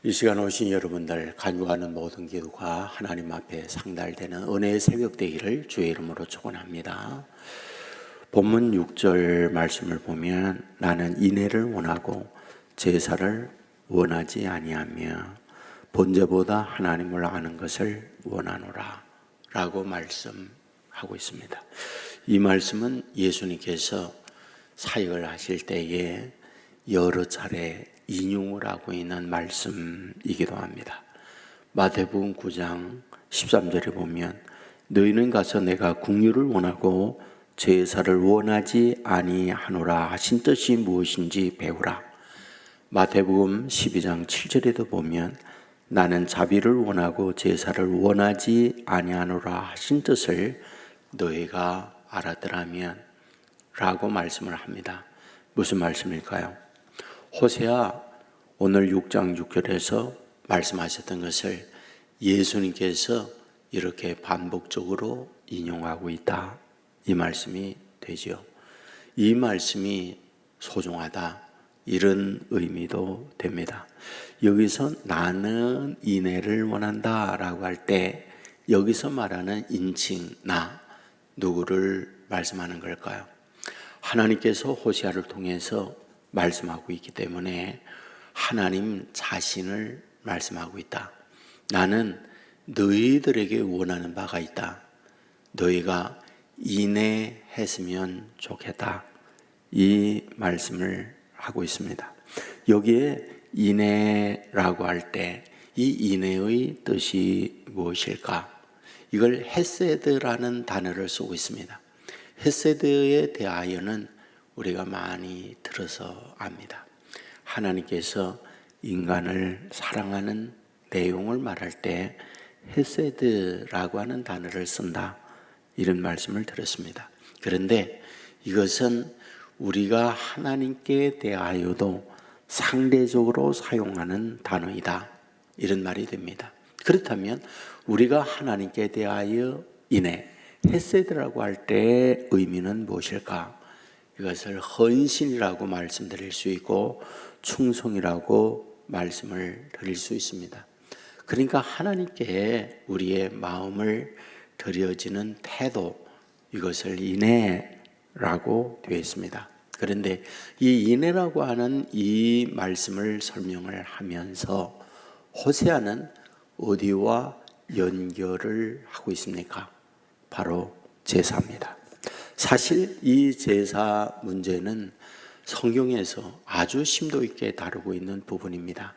이 시간 오신 여러분들 간구하는 모든 기도가 하나님 앞에 상달되는 은혜의 새벽 되기를 주의 이름으로 축원합니다. 본문 6절 말씀을 보면 나는 인애를 원하고 제사를 원하지 아니하며 번제보다 하나님을 아는 것을 원하노라 라고 말씀하고 있습니다. 이 말씀은 예수님께서 사역을 하실 때에 여러 차례 인용을 하고 있는 말씀이기도 합니다. 마태복음 9장 13절에 보면 너희는 가서 내가 국류를 원하고 제사를 원하지 아니하노라 하신 뜻이 무엇인지 배우라. 마태복음 12장 7절에도 보면 나는 자비를 원하고 제사를 원하지 아니하노라 하신 뜻을 너희가 알았더라면 라고 말씀을 합니다. 무슨 말씀일까요? 호세아 오늘 6장 6절에서 말씀하셨던 것을 예수님께서 이렇게 반복적으로 인용하고 있다. 이 말씀이 되죠. 이 말씀이 소중하다. 이런 의미도 됩니다. 여기서 나는 인애를 원한다 라고 할 때 여기서 말하는 인칭 나 누구를 말씀하는 걸까요? 하나님께서 호세아를 통해서 말씀하고 있기 때문에 하나님 자신을 말씀하고 있다. 나는 너희들에게 원하는 바가 있다. 너희가 인애했으면 좋겠다. 이 말씀을 하고 있습니다. 여기에 인애라고 할 때 이 인애의 뜻이 무엇일까? 이걸 헤세드라는 단어를 쓰고 있습니다. 헤세드에 대하여는 우리가 많이 들어서 압니다. 하나님께서 인간을 사랑하는 내용을 말할 때 헤세드라고 하는 단어를 쓴다. 이런 말씀을 들었습니다. 그런데 이것은 우리가 하나님께 대하여도 상대적으로 사용하는 단어이다. 이런 말이 됩니다. 그렇다면 우리가 하나님께 대하여 인애, 헤세드라고 할 때 의미는 무엇일까? 이것을 헌신이라고 말씀드릴 수 있고 충성이라고 말씀을 드릴 수 있습니다. 그러니까 하나님께 우리의 마음을 드려지는 태도, 이것을 인애라고 되어 있습니다. 그런데 이 인애라고 하는 이 말씀을 설명을 하면서 호세아는 어디와 연결을 하고 있습니까? 바로 제사입니다. 사실 이 제사 문제는 성경에서 아주 심도 있게 다루고 있는 부분입니다.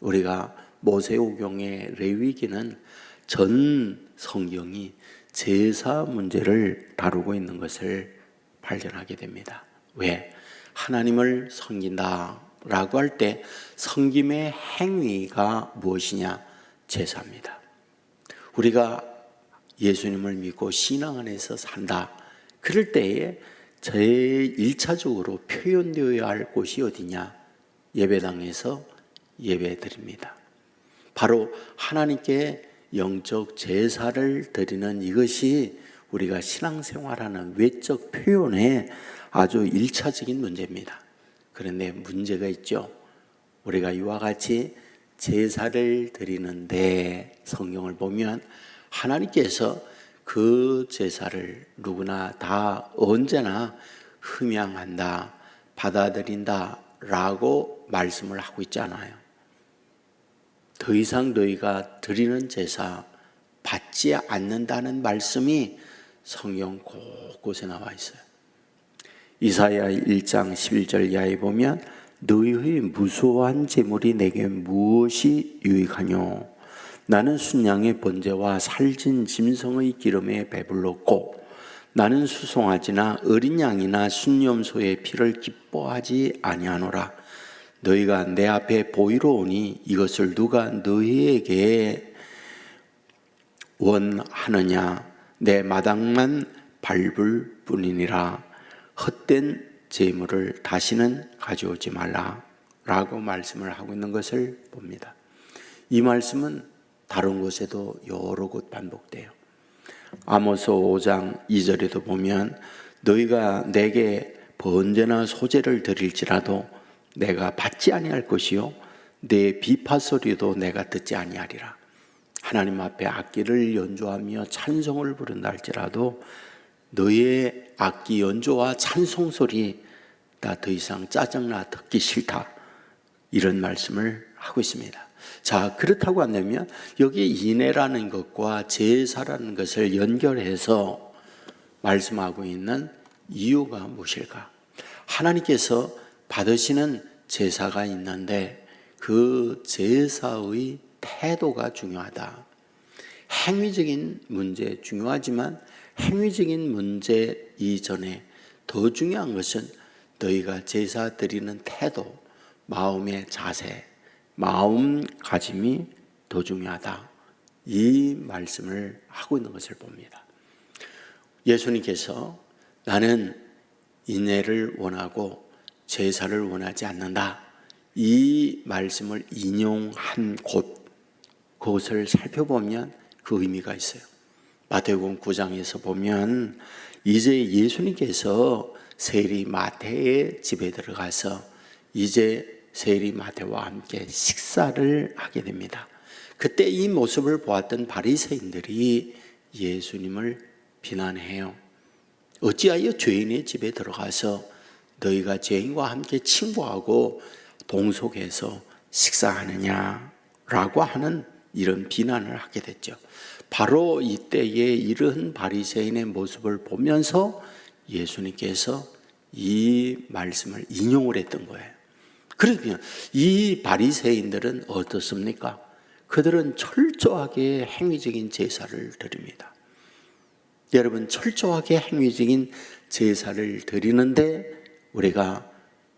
우리가 모세오경의 레위기는 전 성경이 제사 문제를 다루고 있는 것을 발견하게 됩니다. 왜? 하나님을 섬긴다라고 할 때 섬김의 행위가 무엇이냐? 제사입니다. 우리가 예수님을 믿고 신앙 안에서 산다. 그럴 때에 제일 1차적으로 표현되어야 할 곳이 어디냐? 예배당에서 예배드립니다. 바로 하나님께 영적 제사를 드리는 이것이 우리가 신앙생활하는 외적 표현의 아주 1차적인 문제입니다. 그런데 문제가 있죠. 우리가 이와 같이 제사를 드리는데 성경을 보면 하나님께서 그 제사를 누구나 다 언제나 흠양한다, 받아들인다 라고 말씀을 하고 있잖아요. 더 이상 너희가 드리는 제사 받지 않는다는 말씀이 성경 곳곳에 나와 있어요. 이사야 1장 11절 이하에 보면 너희의 무수한 제물이 내게 무엇이 유익하뇨? 나는 순양의 번제와 살진 짐승의 기름에 배불렀고 나는 수송아지나 어린 양이나 순염소의 피를 기뻐하지 아니하노라. 너희가 내 앞에 보이러 오니 이것을 누가 너희에게 원하느냐? 내 마당만 밟을 뿐이니라. 헛된 제물을 다시는 가져오지 말라 라고 말씀을 하고 있는 것을 봅니다. 이 말씀은 다른 곳에도 여러 곳 반복돼요. 아모스 5장 2절에도 보면 너희가 내게 번제나 소제를 드릴지라도 내가 받지 아니할 것이요 내 비파 소리도 내가 듣지 아니하리라. 하나님 앞에 악기를 연주하며 찬송을 부른다 할지라도 너의 악기 연주와 찬송 소리 나 더 이상 짜증나 듣기 싫다. 이런 말씀을 하고 있습니다. 자, 그렇다고 한다면 여기 인애라는 것과 제사라는 것을 연결해서 말씀하고 있는 이유가 무엇일까? 하나님께서 받으시는 제사가 있는데 그 제사의 태도가 중요하다. 행위적인 문제 중요하지만 행위적인 문제 이전에 더 중요한 것은 너희가 제사 드리는 태도, 마음의 자세, 마음가짐이 더 중요하다. 이 말씀을 하고 있는 것을 봅니다. 예수님께서 나는 인애를 원하고 제사를 원하지 않는다. 이 말씀을 인용한 그것을 살펴보면 그 의미가 있어요. 마태복음 9장에서 보면 이제 예수님께서 세리 마태의 집에 들어가서 이제 세리 마태와 함께 식사를 하게 됩니다. 그때 이 모습을 보았던 바리새인들이 예수님을 비난해요. 어찌하여 죄인의 집에 들어가서 너희가 죄인과 함께 친구하고 동석해서 식사하느냐라고 하는 이런 비난을 하게 됐죠. 바로 이때에 이러한 바리새인의 모습을 보면서 예수님께서 이 말씀을 인용을 했던 거예요. 그러면 이 바리새인들은 어떻습니까? 그들은 철저하게 행위적인 제사를 드립니다. 여러분, 철저하게 행위적인 제사를 드리는데 우리가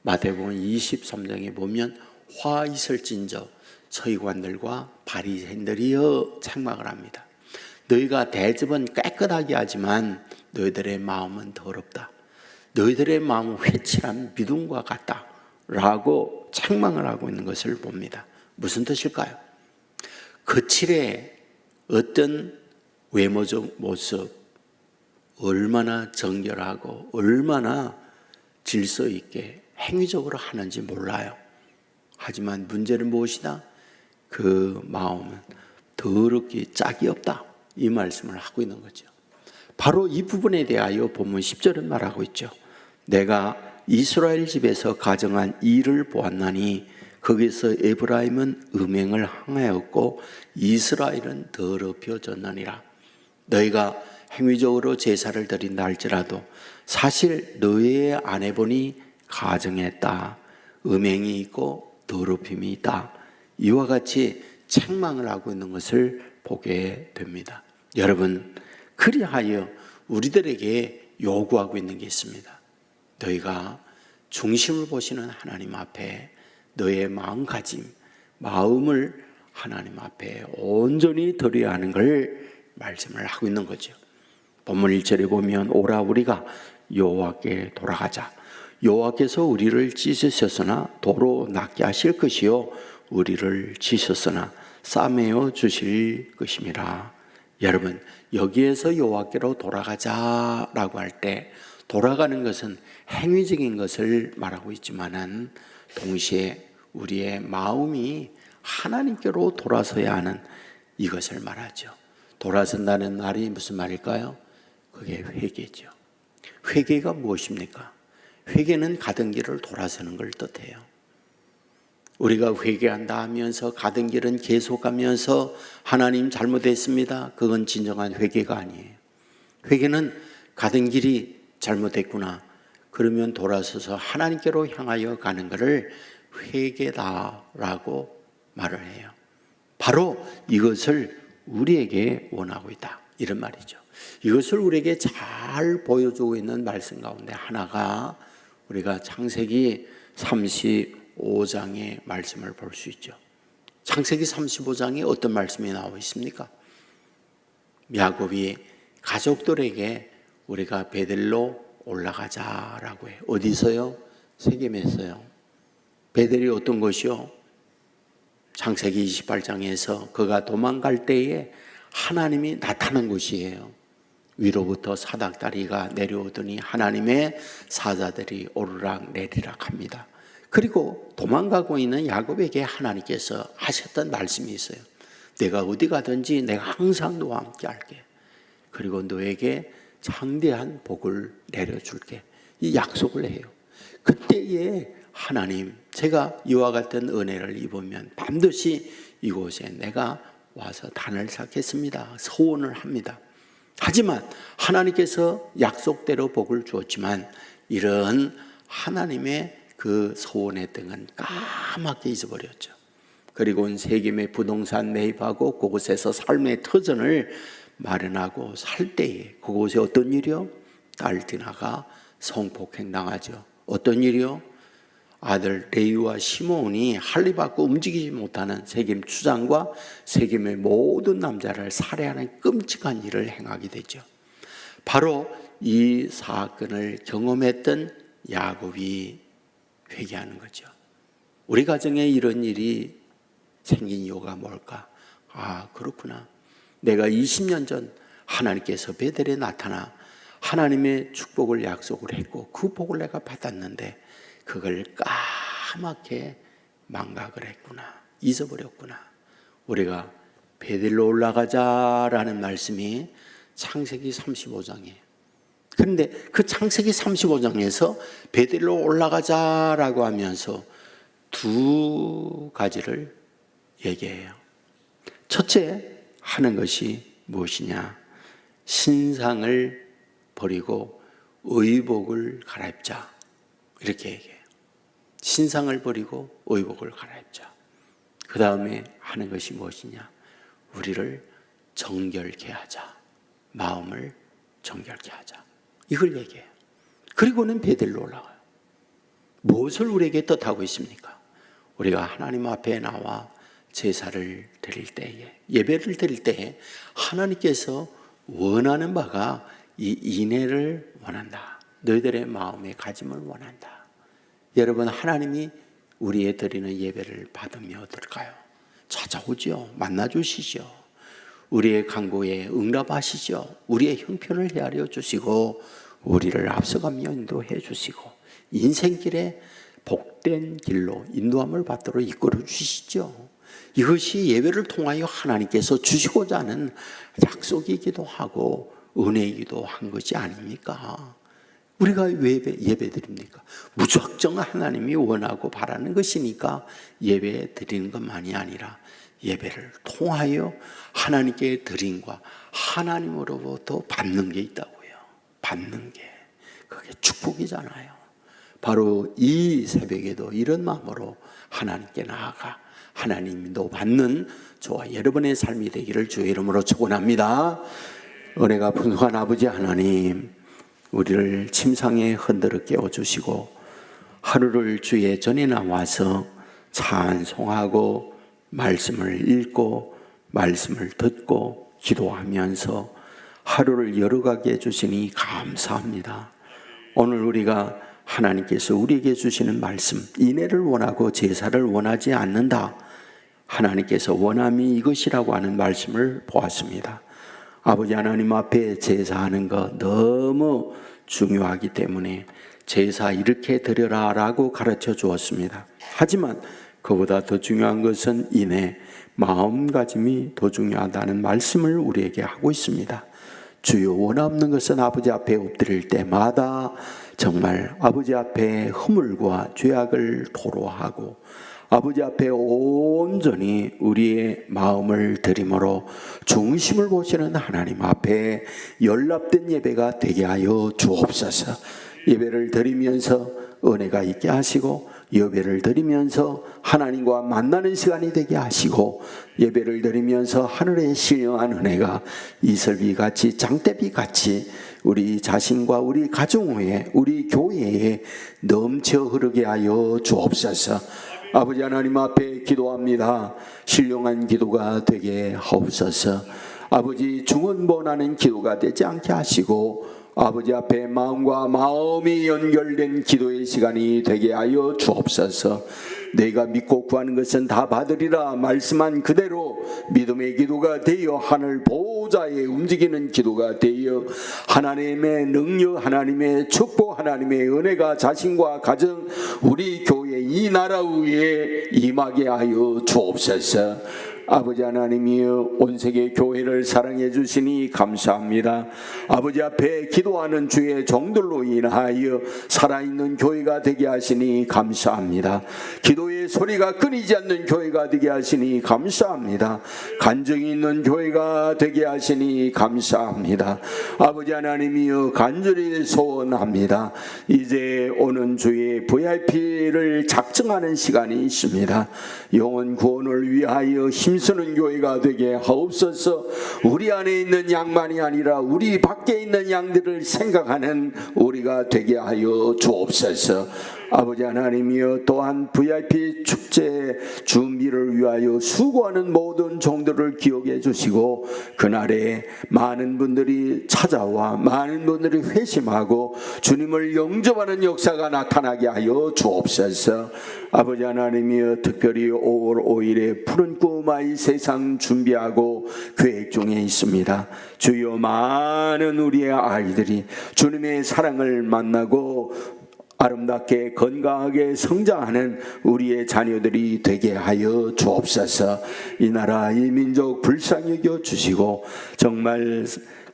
마태복음 23장에 보면 화 있을진저 서기관들과 바리새인들이여 책망을 합니다. 너희가 대접은 깨끗하게 하지만 너희들의 마음은 더럽다. 너희들의 마음은 회칠한 미둥과 같다. 라고 책망을 하고 있는 것을 봅니다. 무슨 뜻일까요? 거칠에 어떤 외모적 모습, 얼마나 정결하고 얼마나 질서 있게 행위적으로 하는지 몰라요. 하지만 문제는 무엇이다? 그 마음은 더럽게 짝이 없다. 이 말씀을 하고 있는 거죠. 바로 이 부분에 대하여 본문 10절은 말하고 있죠. 내가 이스라엘 집에서 가정한 일을 보았나니 거기서 에브라임은 음행을 행하였고 이스라엘은 더럽혀졌느니라. 너희가 행위적으로 제사를 드린다 할지라도 사실 너희의 아내분이 가정했다. 음행이 있고 더럽힘이 있다. 이와 같이 책망을 하고 있는 것을 보게 됩니다. 여러분, 그리하여 우리들에게 요구하고 있는 게 있습니다. 너희가 중심을 보시는 하나님 앞에 너의 마음가짐, 마음을 하나님 앞에 온전히 드려야 하는 걸 말씀을 하고 있는 거죠. 본문 1절에 보면 오라 우리가 여호와께 돌아가자. 여호와께서 우리를 찢으셨으나 도로 낫게 하실 것이요 우리를 치셨으나 싸매어 주실 것임이라. 여러분, 여기에서 여호와께로 돌아가자라고 할 때 돌아가는 것은 행위적인 것을 말하고 있지만은 동시에 우리의 마음이 하나님께로 돌아서야 하는 이것을 말하죠. 돌아선다는 말이 무슨 말일까요? 그게 회개죠. 회개가 무엇입니까? 회개는 가던 길을 돌아서는 걸 뜻해요. 우리가 회개한다 하면서 가던 길은 계속 가면서 하나님 잘못했습니다. 그건 진정한 회개가 아니에요. 회개는 가던 길이 잘못됐구나. 그러면 돌아서서 하나님께로 향하여 가는 것을 회개다라고 말을 해요. 바로 이것을 우리에게 원하고 있다. 이런 말이죠. 이것을 우리에게 잘 보여주고 있는 말씀 가운데 하나가 우리가 창세기 35장의 말씀을 볼 수 있죠. 창세기 35장에 어떤 말씀이 나와 있습니까? 야곱이 가족들에게 우리가 베델로 올라가자라고 해요. 어디서요? 세겜에서요. 베델이 어떤 곳이요? 창세기 28장에서 그가 도망갈 때에 하나님이 나타난 곳이에요. 위로부터 사닥다리가 내려오더니 하나님의 사자들이 오르락 내리락 합니다. 그리고 도망가고 있는 야곱에게 하나님께서 하셨던 말씀이 있어요. 내가 어디 가든지 내가 항상 너와 함께 할게. 그리고 너에게 장대한 복을 내려줄게. 이 약속을 해요. 그때에 하나님, 제가 이와 같은 은혜를 입으면 반드시 이곳에 내가 와서 단을 쌓겠습니다. 소원을 합니다. 하지만 하나님께서 약속대로 복을 주었지만 이런 하나님의 그 소원의 등은 까맣게 잊어버렸죠. 그리고 세겜의 부동산 매입하고 그곳에서 삶의 터전을 마련하고 살 때에 그곳에 어떤 일이요? 딸 디나가 성폭행 당하죠. 어떤 일이요? 아들 레위와 시몬이 할례받고 움직이지 못하는 세겜 추장과 세겜의 모든 남자를 살해하는 끔찍한 일을 행하게 되죠. 바로 이 사건을 경험했던 야곱이 회개하는 거죠. 우리 가정에 이런 일이 생긴 이유가 뭘까? 아, 그렇구나. 내가 20년 전 하나님께서 베델에 나타나 하나님의 축복을 약속을 했고 그 복을 내가 받았는데 그걸 까맣게 망각을 했구나. 잊어버렸구나. 우리가 베델로 올라가자라는 말씀이 창세기 35장이에요. 그런데 그 창세기 35장에서 베델로 올라가자라고 하면서 두 가지를 얘기해요. 첫째 하는 것이 무엇이냐? 신상을 버리고 의복을 갈아입자. 이렇게 얘기해요. 신상을 버리고 의복을 갈아입자. 그 다음에 하는 것이 무엇이냐? 우리를 정결케 하자. 마음을 정결케 하자. 이걸 얘기해요. 그리고는 베델로 올라가요. 무엇을 우리에게 뜻하고 있습니까? 우리가 하나님 앞에 나와 제사를 드릴 때에, 예배를 드릴 때에 하나님께서 원하는 바가 이 인애를 원한다. 너희들의 마음의 가짐을 원한다. 여러분, 하나님이 우리의 드리는 예배를 받으면 어떨까요? 찾아오죠. 만나주시죠. 우리의 간구에 응답하시죠. 우리의 형편을 헤아려 주시고 우리를 앞서가며 인도해 주시고 인생길에 복된 길로 인도함을 받도록 이끌어 주시죠. 이것이 예배를 통하여 하나님께서 주시고자 하는 약속이기도 하고 은혜이기도 한 것이 아닙니까? 우리가 왜 예배 드립니까? 무작정 하나님이 원하고 바라는 것이니까 예배 드리는 것만이 아니라 예배를 통하여 하나님께 드림과 하나님으로부터 받는 게 있다고요. 받는 게. 그게 축복이잖아요. 바로 이 새벽에도 이런 마음으로 하나님께 나아가 하나님도 받는 저와 여러분의 삶이 되기를 주의 이름으로 축원합니다. 은혜가 풍성한 아버지 하나님, 우리를 침상에 흔들어 깨워주시고 하루를 주의 전에 나와서 찬송하고 말씀을 읽고 말씀을 듣고 기도하면서 하루를 열어가게 해주시니 감사합니다. 오늘 우리가 하나님께서 우리에게 주시는 말씀, 인애를 원하고 제사를 원하지 않는다, 하나님께서 원함이 이것이라고 하는 말씀을 보았습니다. 아버지 하나님 앞에 제사하는 거 너무 중요하기 때문에 제사 이렇게 드려라 라고 가르쳐 주었습니다. 하지만 그보다 더 중요한 것은 인애, 마음가짐이 더 중요하다는 말씀을 우리에게 하고 있습니다. 주여, 원없는 것은 아버지 앞에 엎드릴 때마다 정말 아버지 앞에 허물과 죄악을 토로하고 아버지 앞에 온전히 우리의 마음을 드림으로 중심을 보시는 하나님 앞에 연락된 예배가 되게 하여 주옵소서. 예배를 드리면서 은혜가 있게 하시고 예배를 드리면서 하나님과 만나는 시간이 되게 하시고 예배를 드리면서 하늘의 신령한 은혜가 이슬비같이 장대비같이 우리 자신과 우리 가정 위에 우리 교회에 넘쳐 흐르게 하여 주옵소서. 아버지 하나님 앞에 기도합니다. 신령한 기도가 되게 하옵소서. 아버지 중언번하는 기도가 되지 않게 하시고 아버지 앞에 마음과 마음이 연결된 기도의 시간이 되게 하여 주옵소서. 내가 믿고 구하는 것은 다 받으리라 말씀한 그대로 믿음의 기도가 되어 하늘 보호자에 움직이는 기도가 되어 하나님의 능력, 하나님의 축복, 하나님의 은혜가 자신과 가정, 우리 교회 교회 이 나라 위에 임하게 하여 주옵소서. 아버지 하나님이여, 온 세계 교회를 사랑해 주시니 감사합니다. 아버지 앞에 기도하는 주의 종들로 인하여 살아있는 교회가 되게 하시니 감사합니다. 기도의 소리가 끊이지 않는 교회가 되게 하시니 감사합니다. 간증이 있는 교회가 되게 하시니 감사합니다. 아버지 하나님이여, 간절히 소원합니다. 이제 오는 주의 VIP를 작정하는 시간이 있습니다. 영혼 구원을 위하여 힘쓰는 교회가 되게 하옵소서. 우리 안에 있는 양만이 아니라 우리 밖에 있는 양들을 생각하는 우리가 되게 하여 주옵소서. 아버지 하나님이여, 또한 VIP 축제 준비를 위하여 수고하는 모든 종들을 기억해 주시고, 그날에 많은 분들이 찾아와 많은 분들이 회심하고 주님을 영접하는 역사가 나타나게 하여 주옵소서. 아버지 하나님이여, 특별히 5월 5일에 푸른 꿈아이 세상 준비하고 계획 중에 있습니다. 주여, 많은 우리의 아이들이 주님의 사랑을 만나고 아름답게 건강하게 성장하는 우리의 자녀들이 되게 하여 주옵소서. 이 나라 이 민족 불쌍히 여겨 주시고, 정말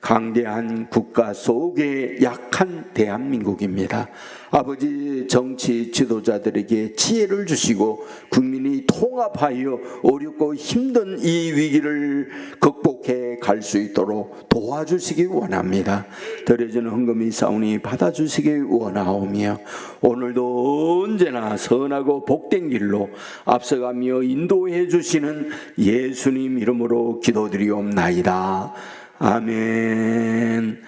강대한 국가 속에 약한 대한민국입니다. 아버지, 정치 지도자들에게 지혜를 주시고 국민이 통합하여 어렵고 힘든 이 위기를 극복해 갈 수 있도록 도와주시기 원합니다. 드려지는 헌금이 사오니 받아주시기 원하오며, 오늘도 언제나 선하고 복된 길로 앞서가며 인도해 주시는 예수님 이름으로 기도드리옵나이다. 아멘.